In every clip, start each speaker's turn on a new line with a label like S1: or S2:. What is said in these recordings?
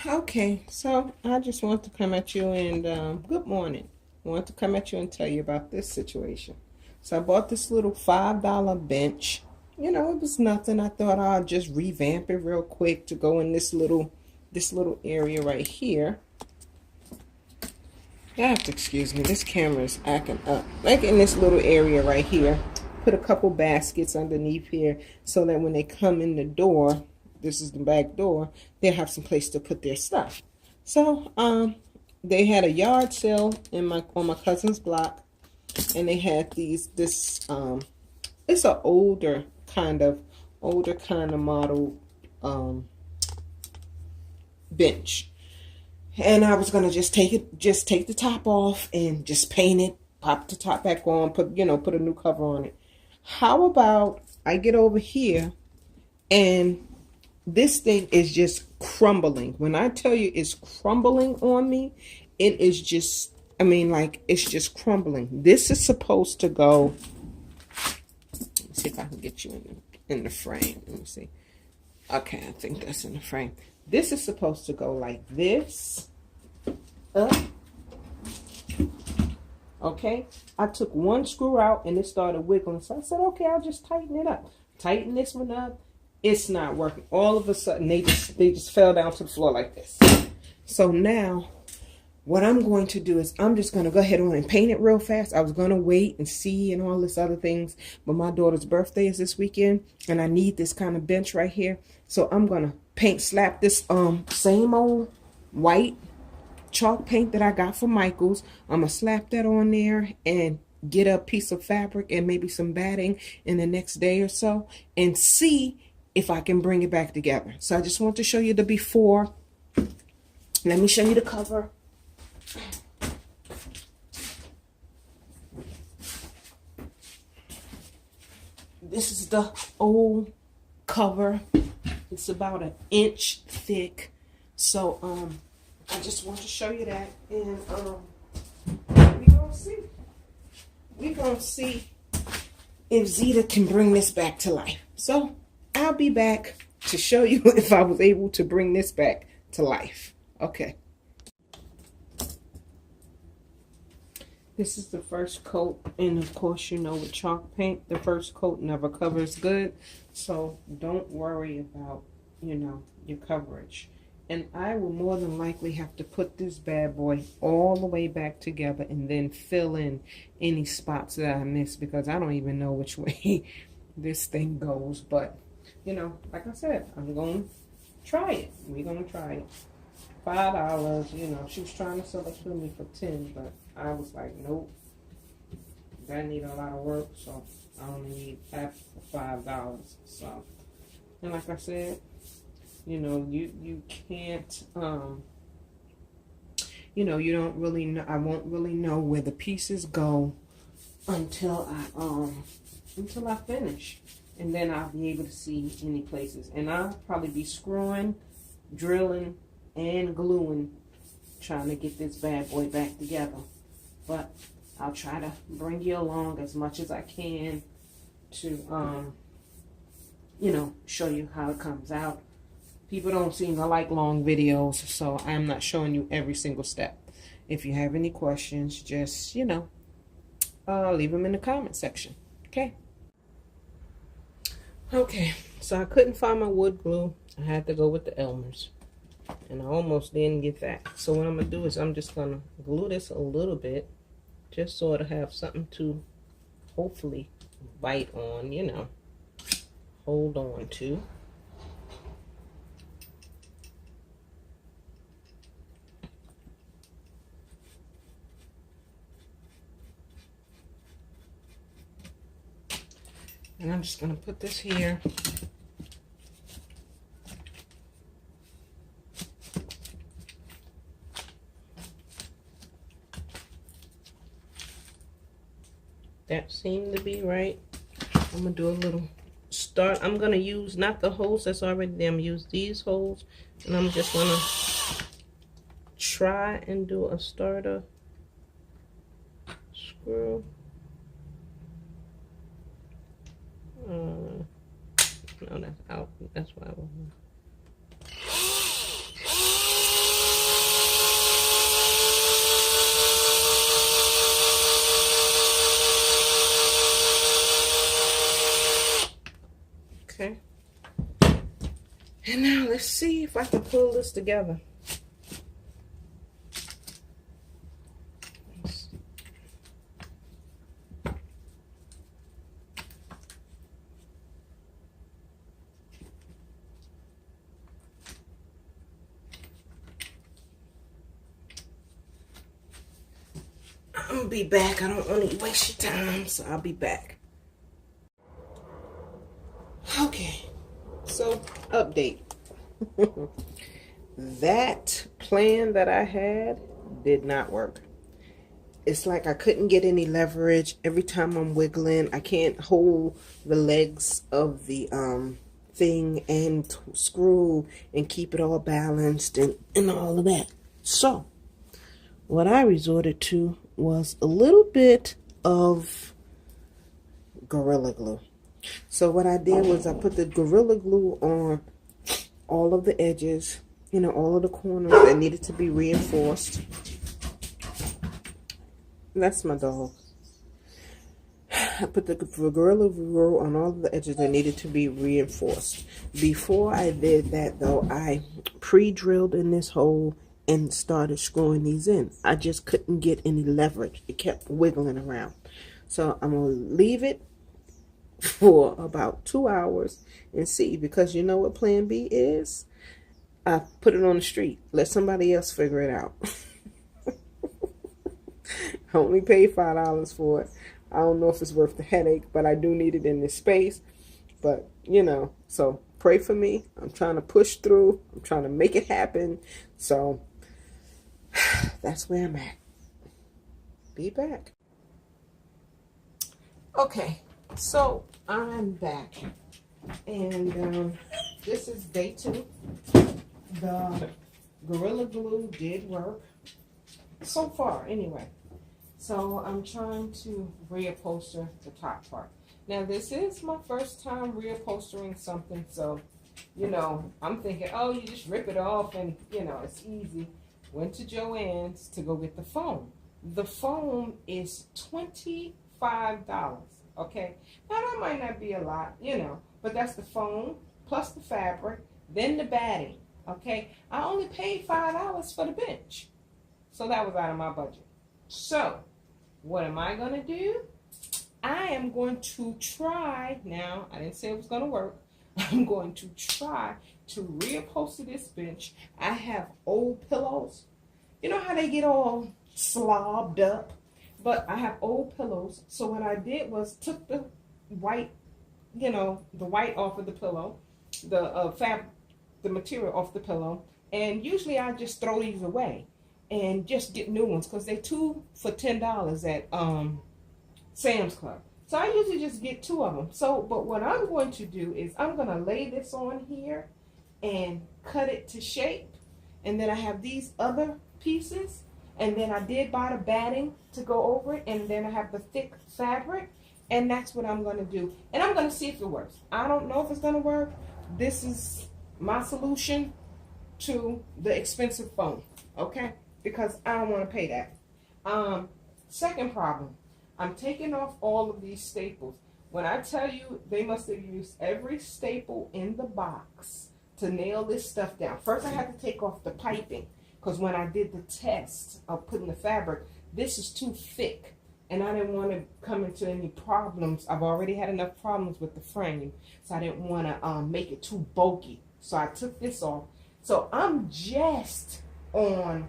S1: Okay, so I just want to come at you and good morning. I want to come at you and tell you about this situation. So I bought this little $5 bench. You know, it was nothing. I thought I'll just revamp it real quick to go in this little area right here. You have to excuse me. This camera is acting up. Like in this little area right here. Put a couple baskets underneath here so that when they come in the door, this is the back door, they'll have some place to put their stuff. So they had a yard sale on my cousin's block, and they had this it's an older kind of model bench. And I was gonna just take the top off and just paint it, pop the top back on, put a new cover on it. How about I get over here and this thing is just crumbling. When I tell you it's crumbling on me, it is just, I mean, like, it's just crumbling. This is supposed to go, let me see if I can get you in the frame. Let me see. Okay, I think that's in the frame. This is supposed to go like this, up. Okay, I took one screw out and it started wiggling. So I said, okay, I'll just tighten it up. Tighten this one up. It's not working. All of a sudden, they just fell down to the floor like this. So now, what I'm going to do is I'm just going to go ahead on and paint it real fast. I was going to wait and see and all this other things, but my daughter's birthday is this weekend, and I need this kind of bench right here. So I'm going to slap this same old white chalk paint that I got from Michael's. I'm going to slap that on there and get a piece of fabric and maybe some batting in the next day or so and see if I can bring it back together. So I just want to show you the before. Let me show you the cover. This is the old cover. It's about an inch thick. So I just want to show you that, and we're gonna see if Zeta can bring this back to life. So I'll be back to show you if I was able to bring this back to life. Okay. This is the first coat, and of course, you know, with chalk paint, the first coat never covers good. So don't worry about, your coverage. And I will more than likely have to put this bad boy all the way back together and then fill in any spots that I missed, because I don't even know which way this thing goes. But, like I said, I'm going to try it. We're going to try it. $5, she was trying to sell it to me for $10, but I was like, nope, that need a lot of work, so I only need half for $5. So, and like I said, you can't, you don't really know. I won't really know where the pieces go until I finish, and then I'll be able to see any places, and I'll probably be screwing, drilling, and gluing, trying to get this bad boy back together. But I'll try to bring you along as much as I can to, show you how it comes out. People don't seem to like long videos, so I'm not showing you every single step. If you have any questions, just, leave them in the comment section. Okay? Okay, so I couldn't find my wood glue. I had to go with the Elmer's. And I almost didn't get that. So what I'm going to do is I'm just going to glue this a little bit, just so it'll have something to hopefully bite on, hold on to. And I'm just going to put this here. That seemed to be right. I'm going to do a little start. I'm going to use not the holes that's already there. I'm going to use these holes. And I'm just going to try and do a starter screw. No, that's out. That's why I wasn't. And now let's see if I can pull this together. I'm gonna be back. I don't want to waste your time, so I'll be back. Okay, so update. That plan that I had did not work. It's like I couldn't get any leverage. Every time I'm wiggling, I can't hold the legs of the thing and screw and keep it all balanced and all of that. So what I resorted to was a little bit of Gorilla Glue. So what I did was I put the Gorilla Glue on all of the edges, you know, all of the corners that needed to be reinforced. That's my dog. I put the Gorilla Glue on all of the edges that needed to be reinforced. Before I did that, though, I pre-drilled in this hole and started screwing these in. I just couldn't get any leverage. It kept wiggling around. So I'm going to leave it for about 2 hours and see, because you know what plan B is? I put it on the street. Let somebody else figure it out. I only paid $5 for it. I don't know if it's worth the headache, but I do need it in this space. But, you know, so pray for me. I'm trying to push through. I'm trying to make it happen. So that's where I'm at. Be back. Okay, so I'm back. And this is day 2. The Gorilla Glue did work. So far, anyway. So I'm trying to reupholster the top part. Now, this is my first time reupholstering something, so, you know, I'm thinking, oh, you just rip it off and, you know, it's easy. Went to Joann's to go get the foam. The foam is $25, okay? Now, that might not be a lot, you know, but that's the foam plus the fabric, then the batting, okay? I only paid $5 for the bench, so that was out of my budget. So, what am I going to do? I am going to try, now, I didn't say it was going to work. I'm going to try to reupholster this bench. I have old pillows. You know how they get all slobbed up? But I have old pillows. So what I did was took the white, you know, the white off of the pillow, the material off the pillow. And usually I just throw these away and just get new ones, because they're 2 for $10 at Sam's Club. So I usually just get 2 of them. So, but what I'm going to do is I'm going to lay this on here and cut it to shape. And then I have these other pieces. And then I did buy the batting to go over it. And then I have the thick fabric. And that's what I'm going to do. And I'm going to see if it works. I don't know if it's going to work. This is my solution to the expensive foam. Okay? Because I don't want to pay that. Second problem. I'm taking off all of these staples. When I tell you, they must have used every staple in the box to nail this stuff down. First, I had to take off the piping, because when I did the test of putting the fabric, this is too thick, and I didn't want to come into any problems. I've already had enough problems with the frame, so I didn't want to make it too bulky. So I took this off. So I'm just on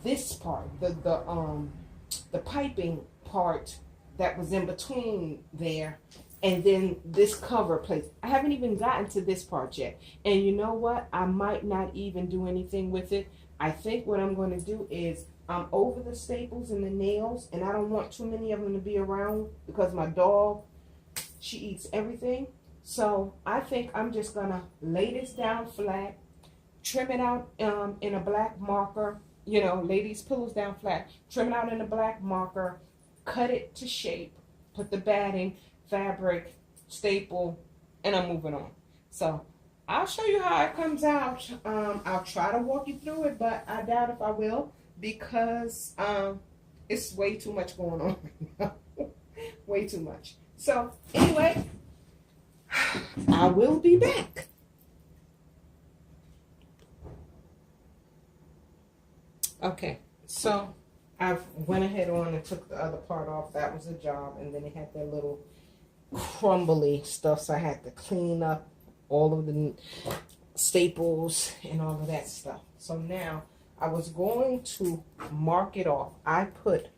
S1: this part, the piping part that was in between there, and then this cover plate. I haven't even gotten to this part yet. And you know what? I might not even do anything with it. I think what I'm going to do is I'm over the staples and the nails, and I don't want too many of them to be around because my dog, she eats everything. So I think I'm just going to lay this down flat, trim it out in a black marker, you know, lay these pillows down flat, trim it out in a black marker, cut it to shape, put the batting, fabric, staple, and I'm moving on. So I'll show you how it comes out. I'll try to walk you through it, but I doubt if I will, because it's way too much going on right now. Way too much. So anyway, I will be back. Okay, so I went ahead on and took the other part off. That was a job. And then it had that little crumbly stuff, so I had to clean up all of the staples and all of that stuff. So now I was going to mark it off. I put,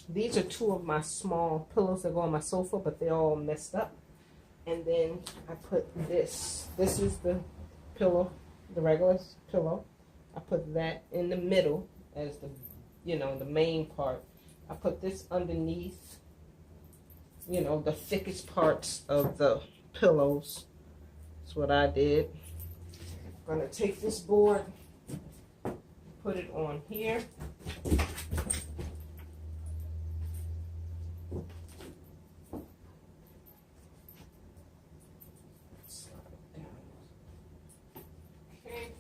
S1: these are two of my small pillows that go on my sofa, but they're all messed up. And then I put this is the pillow, the regular pillow. I put that in the middle as the, you know, the main part. I put this underneath, you know, the thickest parts of the pillows. That's what I did. I'm gonna take this board, put it on here. Okay,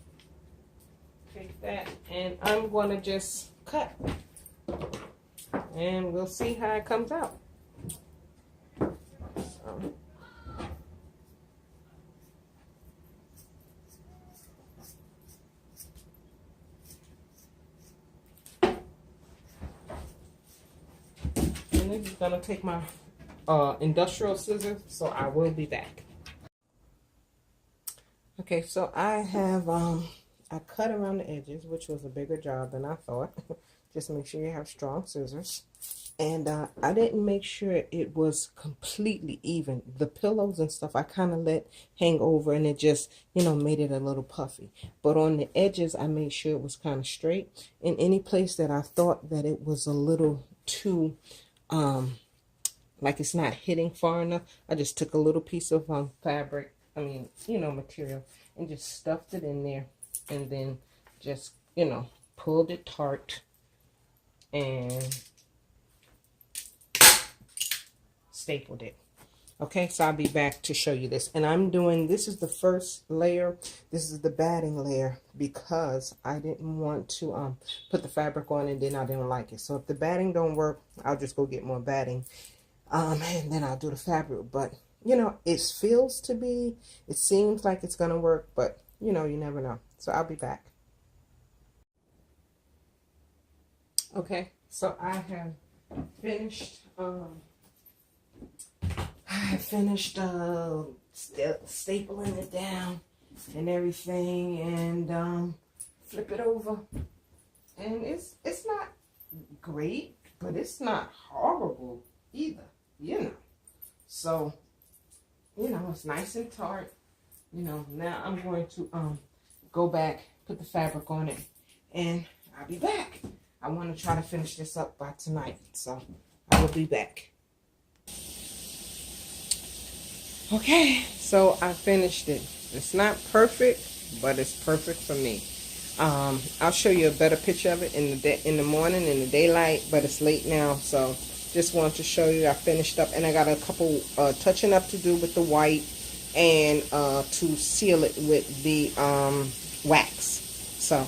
S1: take that, and I'm gonna just cut, and we'll see how it comes out. So. I'm gonna take my industrial scissors, so I will be back. Okay, so I have I cut around the edges, which was a bigger job than I thought. Just make sure you have strong scissors. And I didn't make sure it was completely even. The pillows and stuff I kind of let hang over, and it just, you know, made it a little puffy. But on the edges, I made sure it was kind of straight. In any place that I thought that it was a little too like it's not hitting far enough, I just took a little piece of fabric, material, and just stuffed it in there, and then just, you know, pulled it taut and stapled it. Okay, so I'll be back to show you this. And I'm doing, this is the first layer, this is the batting layer, because I didn't want to put the fabric on and then I didn't like it. So if the batting don't work, I'll just go get more batting, and then I'll do the fabric. But you know, it seems like it's gonna work, but you know, you never know. So I'll be back. Okay, so I have finished stapling it down and everything, and flip it over, and it's not great, but it's not horrible either, you know. So, you know, it's nice and taut. You know, now I'm going to go back, put the fabric on it, and I'll be back. I want to try to finish this up by tonight, so I will be back. Okay, so I finished it. It's not perfect, but it's perfect for me. I'll show you a better picture of it in the morning, in the daylight, but it's late now, so just wanted to show you I finished up, and I got a couple touching up to do with the white, and to seal it with the wax. So